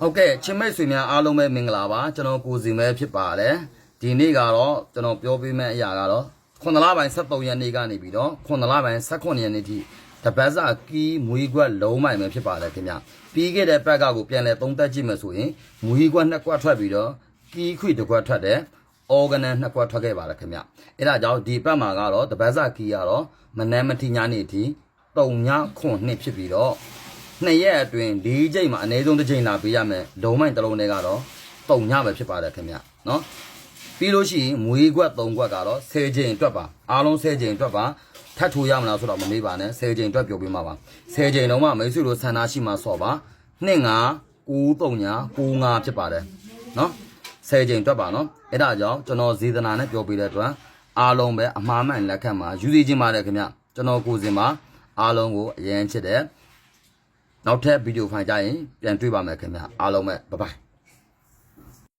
ဟုတ်ကဲ့ချင်းမိတ်ဆွေများအားလုံးပဲမင်္ဂလာပါကျွန်တော်ကိုစီမဲဖြစ်ပါတယ်ဒီနေ့ကတော့ကျွန်တော်ပြောပြမယ့်အရာကတော့9လပိုင်း23ရက်နေ့ကနေပြီးတော့9လပိုင်း18ရက်နေ့ထိတပတ်စာကီးမွေးခွက်လုံးမိုင်ပဲဖြစ်ပါတယ်ခင်ဗျပြီးခဲ့တဲ့ပတ်ကကိုပြန်လဲသုံးသက်ကြည့်မယ်ဆိုရင်မွေးခွက်2ခွက်ထွက်ပြီးတော့ကီးခွေ1ခွက်ထွက်တယ်အော်ဂနန်2ခွက်ထွက်ခဲ့ပါတယ်ခင်ဗျအဲ့ဒါကြောင့်ဒီပတ်မှာကတော့တပတ်စာကီးကတော့မနက်မထီညနေထိ3ညခွန်2ဖြစ်ပြီးတော့2ရက်အတွင်း4ချိန်မှာအနည်းဆုံး1ချိန်လာပေးရမယ်လုံးမိုင်တစ်လုံးတွေကတော့3ညပဲဖြစ်ပါတယ်ခင်ဗျနော်ပြီးလို့ရှိရင်မွေးခွက်3ခွက်ကတော့10ချိန်အတွက်ပါအားလုံး10ချိန်အတွက်ပါထပ်ထိုးရမလားဆိုတော့မမေးပါနဲ့10ချိန်အတွက်ပြောပြမှာပါ10ချိန်လုံးမှမိတ်ဆွေတို့ဆန္ဒရှိမှဆော့ပါ2 9 9 3ည9 5ဖြစ်ပါတယ်နော်10ချိန်အတွက်ပါနော်အဲ့ဒါကြောင့်ကျွန်တော်ဇေဒနာနဲ့ပြောပြတဲ့အတွက်အားလုံးပဲအမှားမှန်လက်ခံမှာယူစီခြင်းပါတယ်ခင်ဗျကျွန်တော်ကိုစင်ပါအားလုံးကိုအရင်ချစ်တယ်နောက်ထပ်ဗီဒီယိုဖိုင်ကြရင်ပြန်တွေ့ပါမယ်ခင်ဗျအားလုံးပဲဘိုင်ဘိုင်